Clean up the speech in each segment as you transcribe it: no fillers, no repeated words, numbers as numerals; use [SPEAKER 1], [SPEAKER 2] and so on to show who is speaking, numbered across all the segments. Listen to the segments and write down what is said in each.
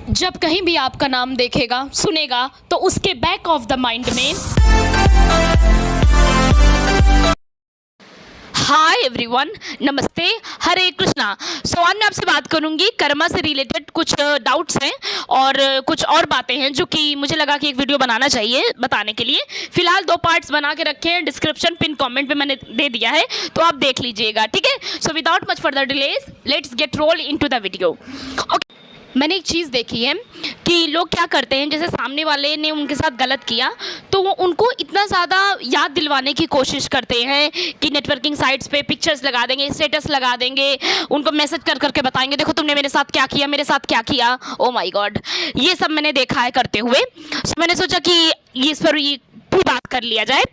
[SPEAKER 1] जब कहीं भी आपका नाम देखेगा सुनेगा तो उसके बैक ऑफ द माइंड में हाय एवरीवन, नमस्ते, हरे कृष्णा। आज मैं आपसे बात करूंगी कर्मा से रिलेटेड कुछ डाउट्स हैं और कुछ और बातें हैं जो कि मुझे लगा कि एक वीडियो बनाना चाहिए बताने के लिए। फिलहाल 2 पार्ट्स बना के रखे हैं, डिस्क्रिप्शन पिन कमेंट पे मैंने दे दिया है, तो आप देख लीजिएगा, ठीक है। So without much further delays let's get roll into the video. Okay, मैंने एक चीज़ देखी है कि लोग क्या करते हैं, जैसे सामने वाले ने उनके साथ गलत किया तो वो उनको इतना ज़्यादा याद दिलवाने की कोशिश करते हैं कि नेटवर्किंग साइट्स पे पिक्चर्स लगा देंगे, स्टेटस लगा देंगे, उनको मैसेज कर करके बताएंगे देखो तुमने मेरे साथ क्या किया, मेरे साथ क्या किया। ओ माय गॉड, ये सब मैंने देखा है करते हुए। सो मैंने सोचा कि इस पर ये भी बात कर लिया जाए।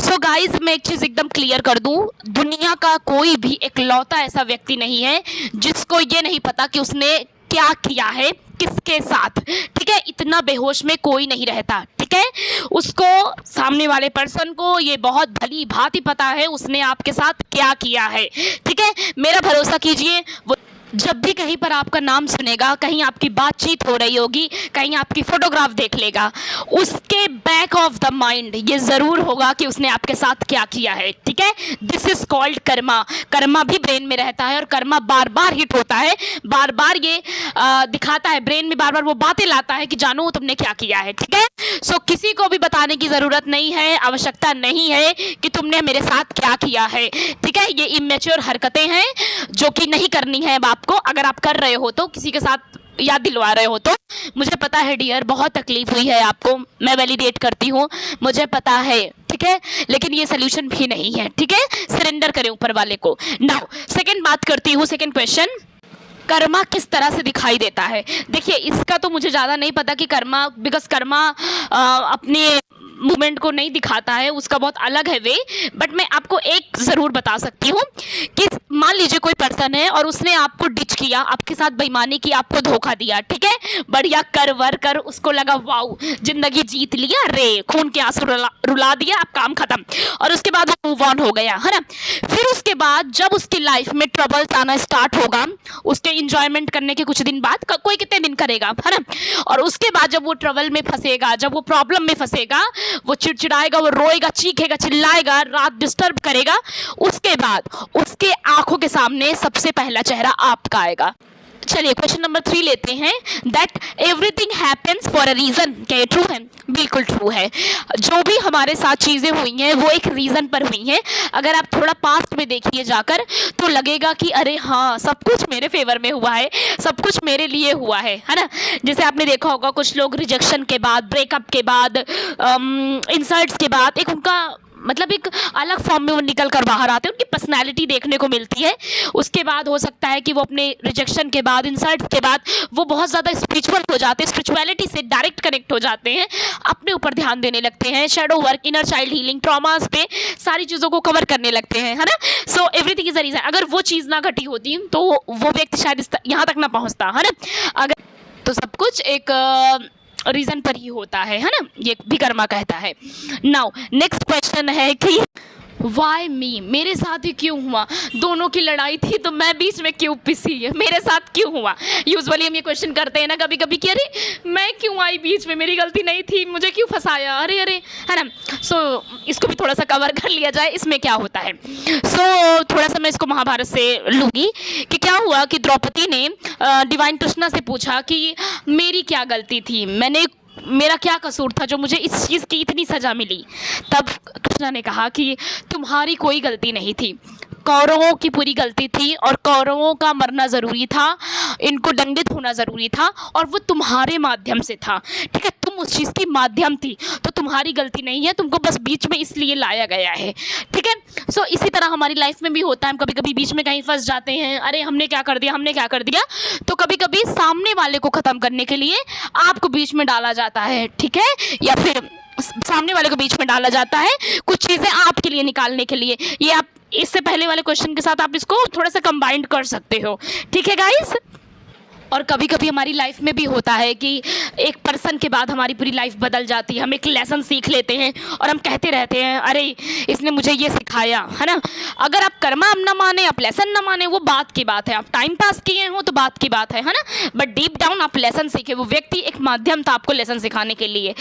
[SPEAKER 1] सो गाइज, मैं एक चीज़ एकदम क्लियर कर दूं, दुनिया का कोई भी एकलौता ऐसा व्यक्ति नहीं है जिसको ये नहीं पता कि उसने क्या किया है किसके साथ, ठीक है। इतना बेहोश में कोई नहीं रहता, ठीक है। उसको, सामने वाले पर्सन को ये बहुत भली भांति पता है उसने आपके साथ क्या किया है, ठीक है। मेरा भरोसा कीजिए, वो जब भी कहीं पर आपका नाम सुनेगा, कहीं आपकी बातचीत हो रही होगी, कहीं आपकी फोटोग्राफ देख लेगा, उसके बैक ऑफ द माइंड ये ज़रूर होगा कि उसने आपके साथ क्या किया है, ठीक है। This is called Karma. Karma भी ब्रेन में रहता है और कर्मा बार बार हिट होता है, बार बार ये दिखाता है, ब्रेन में बार बार वो बातें लाता है कि जानो तुमने क्या किया है, ठीक है। सो किसी को भी बताने की ज़रूरत नहीं है, आवश्यकता नहीं है कि तुमने मेरे साथ क्या किया है, ठीक है। ये इमेच्योर हरकतें हैं जो कि नहीं करनी है आपको। अगर आप कर रहे हो तो किसी के साथ याद दिलवा रहे हो तो मुझे पता है डियर, बहुत तकलीफ हुई है आपको, मैं वैलिडेट करती हूँ, मुझे पता है, ठीक है। लेकिन ये सोल्यूशन भी नहीं है, ठीक है। सरेंडर करें ऊपर वाले को। नाउ सेकंड बात करती हूँ, सेकंड क्वेश्चन, कर्मा किस तरह से दिखाई देता है। देखिए, इसका तो मुझे ज़्यादा नहीं पता कि कर्मा, बिकॉज कर्मा अपने मूवमेंट को नहीं दिखाता है, उसका बहुत अलग है वे। बट मैं आपको एक ज़रूर बता सकती हूँ कि मान लीजिए कोई पर्सन है और उसने आपको डिच किया, आपके साथ बेईमानी की, आपको धोखा दिया, ठीक है। बढ़िया कर वर कर, उसको लगा वाओ जिंदगी जीत लिया, रे खून के आंसू रुला दिया, अब काम खत्म, और उसके बाद वो मूव ऑन हो गया, है ना। फिर उसके बाद जब उसकी लाइफ में ट्रबल्स आना स्टार्ट होगा, उसके इंजॉयमेंट करने के कुछ दिन बाद, कोई कितने दिन करेगा, है ना, और उसके बाद जब वो ट्रबल में फंसेगा, जब वो प्रॉब्लम में फंसेगा, वो चिड़चिड़ाएगा, वो रोएगा, चीखेगा, चिल्लाएगा, रात डिस्टर्ब करेगा, उसके बाद उसके आंखों के सामने सबसे पहला चेहरा आपका आएगा। चलिए क्वेश्चन नंबर 3 लेते हैं, that everything happens for a reason. क्या ये ट्रू है? बिल्कुल ट्रू है। जो भी हमारे साथ चीज़ें हुई हैं वो एक रीज़न पर हुई हैं। अगर आप थोड़ा पास्ट में देखिए जाकर तो लगेगा कि अरे हाँ, सब कुछ मेरे फेवर में हुआ है, सब कुछ मेरे लिए हुआ है ना। जैसे आपने देखा होगा कुछ लोग रिजेक्शन के बाद, ब्रेकअप के बाद, इंसल्ट्स के बाद एक उनका मतलब एक अलग फॉर्म में वो निकल कर बाहर आते हैं, उनकी पर्सनैलिटी देखने को मिलती है। उसके बाद हो सकता है कि वो अपने रिजेक्शन के बाद, इंसल्ट के बाद वो बहुत ज़्यादा स्पिरिचुअल हो जाते हैं, स्पिरिचुअलिटी से डायरेक्ट कनेक्ट हो जाते हैं, अपने ऊपर ध्यान देने लगते हैं, shadow work, inner child healing, traumas पे सारी चीज़ों को कवर करने लगते हैं, है ना। So everything is a reason. अगर वो चीज़ ना घटी होती तो वो व्यक्ति शायद यहाँ तक ना पहुँचता, है ना। अगर तो सब कुछ एक रीजन पर ही होता है ना, ये भी कर्मा कहता है। नाउ नेक्स्ट क्वेश्चन है कि वाई मी, मेरे साथ ही क्यों हुआ, दोनों की लड़ाई थी तो मैं बीच में क्यों पिसी, मेरे साथ क्यों हुआ। यूजुअली हम ये क्वेश्चन करते हैं ना कभी कभी कि अरे मैं क्यों आई बीच में, मेरी गलती नहीं थी, मुझे क्यों फंसाया, अरे अरे, है ना। सो इसको भी थोड़ा सा कवर कर लिया जाए, इसमें क्या होता है। सो थोड़ा सा मैं इसको महाभारत से लूँगी कि क्या हुआ कि द्रौपदी ने डिवाइन कृष्णा से पूछा कि मेरी क्या गलती थी, मेरा क्या कसूर था जो मुझे इस चीज़ की इतनी सज़ा मिली। तब कृष्णा ने कहा कि तुम्हारी कोई गलती नहीं थी, कौरवों की पूरी गलती थी और कौरवों का मरना ज़रूरी था, इनको दंडित होना ज़रूरी था और वो तुम्हारे माध्यम से था, ठीक है। तुम उस चीज़ की माध्यम थी, तो तुम्हारी गलती नहीं है, तुमको बस बीच में इसलिए लाया गया है, ठीक है। सो इसी तरह हमारी लाइफ में भी होता है, हम कभी कभी बीच में कहीं फंस जाते हैं, अरे हमने क्या कर दिया, हमने क्या कर दिया। तो कभी कभी सामने वाले को ख़त्म करने के लिए आपको बीच में डाला जाता है, ठीक है, या फिर सामने वाले को बीच में डाला जाता है कुछ चीज़ें आपके लिए निकालने के लिए। ये आप इससे पहले वाले क्वेश्चन के साथ आप इसको थोड़ा सा कंबाइंड कर सकते हो, ठीक है गाइस। और कभी कभी हमारी लाइफ में भी होता है कि एक पर्सन के बाद हमारी पूरी लाइफ बदल जाती है, हम एक लेसन सीख लेते हैं और हम कहते रहते हैं अरे इसने मुझे ये सिखाया, है ना। अगर आप कर्मा ना माने, आप लेसन ना माने, वो बात की बात है। आप टाइम पास किए हो तो बात की बात है ना। बट डीप डाउन आप लेसन सीखे। वो व्यक्ति एक माध्यम था आपको लेसन सिखाने के लिए।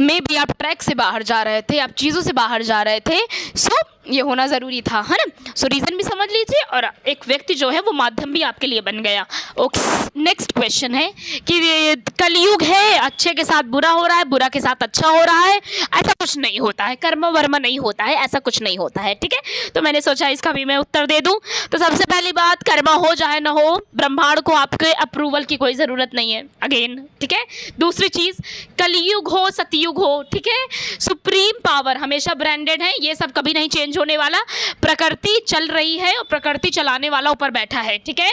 [SPEAKER 1] मे बी आप ट्रैक से बाहर जा रहे थे, आप चीज़ों से बाहर जा रहे थे, सो ये होना ज़रूरी था, है ना। सो रीज़न भी समझ लीजिए और एक व्यक्ति जो है वो माध्यम भी आपके लिए बन गया। ओके, नेक्स्ट क्वेश्चन है कि कलयुग है, अच्छे के साथ बुरा हो रहा है, बुरा के साथ अच्छा हो रहा है, ऐसा कुछ नहीं होता है, कर्म वर्म नहीं होता है, ऐसा कुछ नहीं होता है, ठीक है। तो मैंने सोचा इसका भी मैं उत्तर दे दूं। तो सबसे पहली बात, कर्म हो चाहे ना हो, ब्रह्मांड को आपके अप्रूवल की कोई ज़रूरत नहीं है, अगेन, ठीक है। दूसरी चीज़, कलयुग हो सतयुग हो, ठीक है, सुप्रीम पावर हमेशा ब्रांडेड है, ये सब कभी नहीं चेंज होने वाला। प्रकृति चल रही है और प्रकृति चलाने वाला ऊपर बैठा है, ठीक है।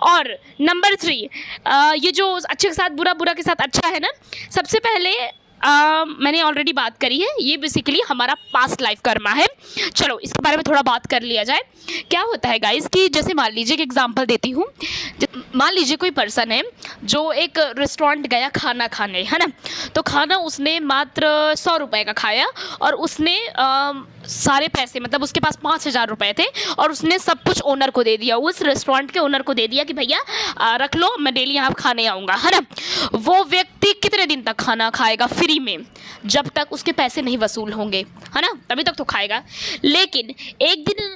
[SPEAKER 1] और नंबर 3, ये जो अच्छे के साथ बुरा, बुरा के साथ अच्छा है ना, सबसे पहले मैंने ऑलरेडी बात करी है, ये बेसिकली हमारा पास्ट लाइफ कर्मा है। चलो इसके बारे में थोड़ा बात कर लिया जाए। क्या होता है गाइस कि जैसे मान लीजिए कि एग्जांपल देती हूँ, मान लीजिए कोई पर्सन है जो एक रेस्टोरेंट गया खाना खाने, है ना। तो खाना उसने मात्र 100 रुपये का खाया और उसने सारे पैसे, मतलब उसके पास 5,000 रुपये थे और उसने सब कुछ ओनर को दे दिया, उस रेस्टोरेंट के ओनर को दे दिया कि भैया रख लो, मैं डेली यहाँ खाने आऊँगा, है ना। वो व्यक्ति कितने दिन तक खाना खाएगा फ्री में? जब तक उसके पैसे नहीं वसूल होंगे, है ना, तभी तक तो खाएगा। लेकिन एक दिन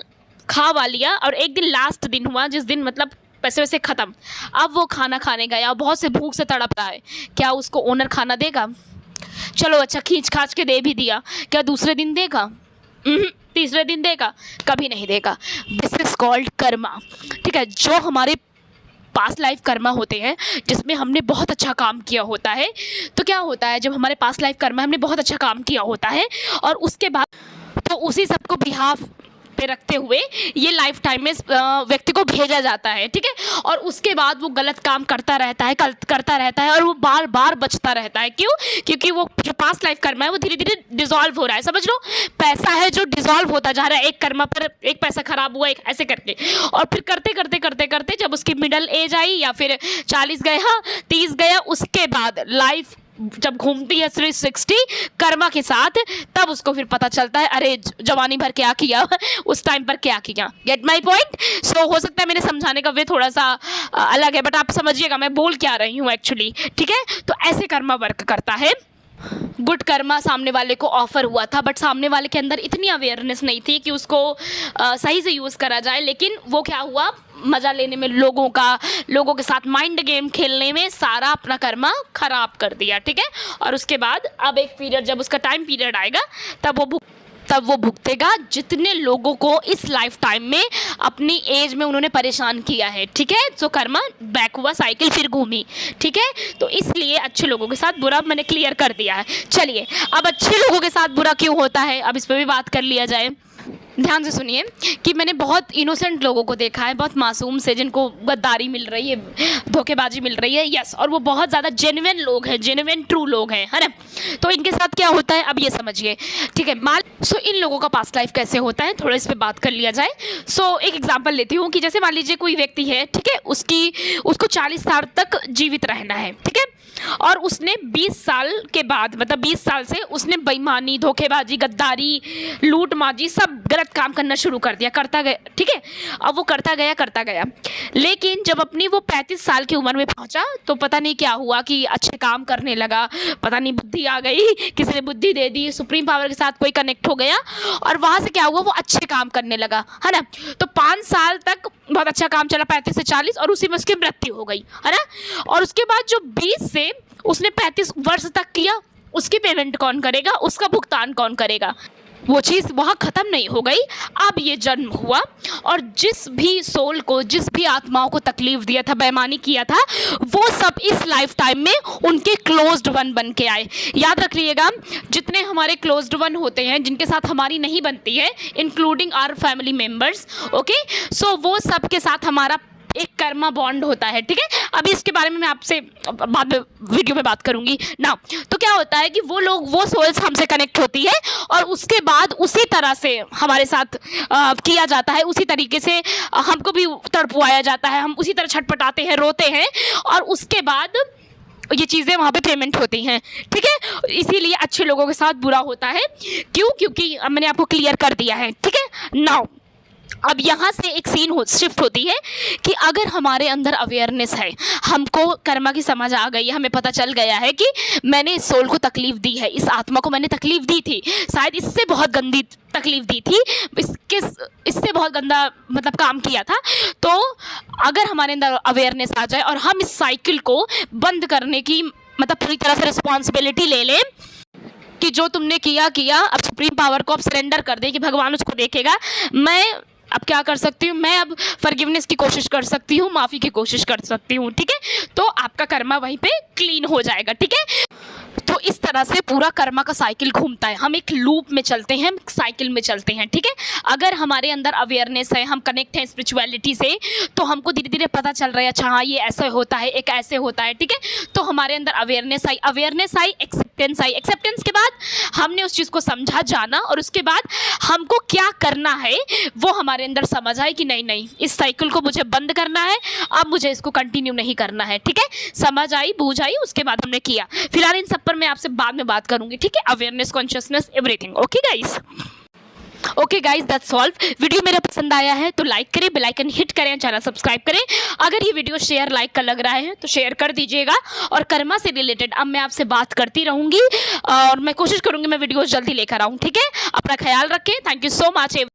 [SPEAKER 1] खा लिया और एक दिन लास्ट दिन हुआ जिस दिन मतलब पैसे वैसे ख़त्म, अब वो खाना खाने गया, बहुत से भूख से तड़प रहा है, क्या उसको ओनर खाना देगा? चलो अच्छा खींच खाच के दे भी दिया, क्या दूसरे दिन देगा? तीसरे दिन देगा? कभी नहीं देगा। दिस इज कॉल्ड कर्मा, ठीक है। जो हमारे पास्ट लाइफ कर्मा होते हैं जिसमें हमने बहुत अच्छा काम किया होता है, तो क्या होता है जब हमारे पास्ट लाइफ कर्मा हमने बहुत अच्छा काम किया होता है और उसके बाद तो उसी सबको बिहाफ पे रखते हुए ये लाइफ टाइम में व्यक्ति को भेजा जाता है, ठीक है। और उसके बाद वो गलत काम करता रहता है और वो बार बार बचता रहता है। क्यों? क्योंकि वो जो पास्ट लाइफ कर्मा है वो धीरे धीरे डिसॉल्व हो रहा है, समझ लो। पैसा है जो डिसॉल्व होता जा रहा है, एक कर्मा पर एक पैसा खराब हुआ, एक ऐसे करके, और फिर करते जब उसकी मिडल एज आई या फिर 40 गया 30 गया, उसके बाद लाइफ जब घूमती है 360 कर्मा के साथ, तब उसको फिर पता चलता है अरे जवानी भर क्या किया उस टाइम पर क्या किया। Get my point? सो हो सकता है मैंने समझाने का वे थोड़ा सा अलग है, बट आप समझिएगा मैं बोल क्या रही हूँ एक्चुअली, ठीक है। तो ऐसे कर्मा वर्क करता है। गुड कर्मा सामने वाले को ऑफर हुआ था, बट सामने वाले के अंदर इतनी अवेयरनेस नहीं थी कि उसको सही से यूज़ करा जाए। लेकिन वो क्या हुआ, मज़ा लेने में, लोगों के साथ माइंड गेम खेलने में सारा अपना कर्मा खराब कर दिया, ठीक है। और उसके बाद अब एक पीरियड, जब उसका टाइम पीरियड आएगा तब वो भुगतेगा जितने लोगों को इस लाइफ टाइम में अपनी एज में उन्होंने परेशान किया है, ठीक है। तो कर्मा बैक हुआ, साइकिल फिर घूमी, ठीक है। तो इसलिए अच्छे लोगों के साथ बुरा मैंने क्लियर कर दिया है। चलिए अब अच्छे लोगों के साथ बुरा क्यों होता है, अब इस पर भी बात कर लिया जाए। ध्यान से सुनिए कि मैंने बहुत इनोसेंट लोगों को देखा है, बहुत मासूम से, जिनको गद्दारी मिल रही है, धोखेबाजी मिल रही है, यस, और वो बहुत ज़्यादा जेन्युइन लोग हैं, जेन्युइन ट्रू लोग हैं, है ना। तो इनके साथ क्या होता है अब ये समझिए, ठीक है। सो इन लोगों का पास्ट लाइफ कैसे होता है, थोड़ा इस पर बात कर लिया जाए। सो एक एग्जाम्पल लेती हूँ कि जैसे मान लीजिए कोई व्यक्ति है, ठीक है, उसको 40 साल तक जीवित रहना है, ठीक है। और उसने 20 साल के बाद, मतलब 20 साल से उसने बेईमानी, धोखेबाजी, गद्दारी, लूटमाजी, सब गलत काम करना शुरू कर दिया, करता गया, ठीक है। अब वो करता गया, लेकिन जब अपनी वो 35 साल की उम्र में पहुंचा तो पता नहीं क्या हुआ कि अच्छे काम करने लगा, पता नहीं बुद्धि आ गई, किसी ने बुद्धि दे दी, सुप्रीम पावर के साथ कोई कनेक्ट हो गया और वहाँ से क्या हुआ, वो अच्छे काम करने लगा, है ना। तो 5 साल तक बहुत अच्छा काम चला, 35 से 40, और उसी में उसकी मृत्यु हो गई, है ना। और उसके बाद जो 20 से उसने 35 वर्ष तक किया, उसकी पेमेंट कौन करेगा, उसका भुगतान कौन करेगा? वो चीज़ वहाँ ख़त्म नहीं हो गई। अब ये जन्म हुआ और जिस भी सोल को, जिस भी आत्माओं को तकलीफ दिया था, बेईमानी किया था, वो सब इस लाइफ टाइम में उनके क्लोज्ड वन बन के आए। याद रखिएगा, जितने हमारे क्लोज्ड वन होते हैं, जिनके साथ हमारी नहीं बनती है, including our family members, okay, so वो सब के साथ हमारा एक कर्मा बॉन्ड होता है, ठीक है। अभी इसके बारे में मैं आपसे बाद में वीडियो में बात करूंगी ना। तो क्या होता है कि वो लोग, वो सोल्स हमसे कनेक्ट होती है और उसके बाद उसी तरह से हमारे साथ किया जाता है, उसी तरीके से हमको भी तड़पवाया जाता है, हम उसी तरह छटपटाते हैं, रोते हैं और उसके बाद ये चीज़ें वहाँ पे पेमेंट होती हैं, ठीक है। इसीलिए अच्छे लोगों के साथ बुरा होता है। क्यों? क्योंकि मैंने आपको क्लियर कर दिया है, ठीक है। नाउ अब यहाँ से एक सीन शिफ्ट होती है कि अगर हमारे अंदर अवेयरनेस है, हमको कर्मा की समझ आ गई है, हमें पता चल गया है कि मैंने इस सोल को तकलीफ़ दी है, इस आत्मा को मैंने तकलीफ़ दी थी, शायद इससे बहुत गंदी तकलीफ़ दी थी, इससे बहुत गंदा मतलब काम किया था। तो अगर हमारे अंदर अवेयरनेस आ जाए और हम इस साइकिल को बंद करने की मतलब पूरी तरह से रिस्पॉन्सिबिलिटी ले लें कि जो तुमने किया, अब सुप्रीम पावर को अब सरेंडर कर दे कि भगवान उसको देखेगा, मैं अब क्या कर सकती हूँ, मैं अब फॉरगिवनेस की कोशिश कर सकती हूँ, माफ़ी की कोशिश कर सकती हूँ, ठीक है। तो आपका कर्मा वहीं पे क्लीन हो जाएगा, ठीक है। तो इस तरह से पूरा कर्मा का साइकिल घूमता है, हम एक लूप में चलते हैं, साइकिल में चलते हैं, ठीक है। अगर हमारे अंदर अवेयरनेस है, हम कनेक्ट हैं स्पिरिचुअलिटी से, तो हमको धीरे धीरे पता चल रहा है अच्छा हाँ ये ऐसा होता है, एक ऐसे होता है, ठीक है। तो हमारे अंदर अवेयरनेस आई, एक्सेप्टेंस के बाद हमने उस चीज़ को समझा, जाना और उसके बाद हमको क्या करना है वो हमारे अंदर समझ आए कि नहीं इस साइकिल को मुझे बंद करना है, अब मुझे इसको कंटिन्यू नहीं करना है, ठीक है। समझ आई, बूझ आई, उसके बाद हमने किया। फिलहाल इन सब पर मैं आपसे बाद में बात करूंगी, ठीक है। Awareness, consciousness, everything. Okay guys that's all. Video मेरा पसंद आया है तो लाइक करें, बेल आइकन हिट करें, चैनल सब्सक्राइब करें। अगर ये वीडियो शेयर लाइक का लग रहा है तो शेयर कर दीजिएगा। और कर्मा से रिलेटेड अब मैं आपसे बात करती रहूंगी और मैं कोशिश करूंगी मैं वीडियोस जल्दी लेकर आऊं, ठीक है। अपना ख्याल रखें। Thank you so much.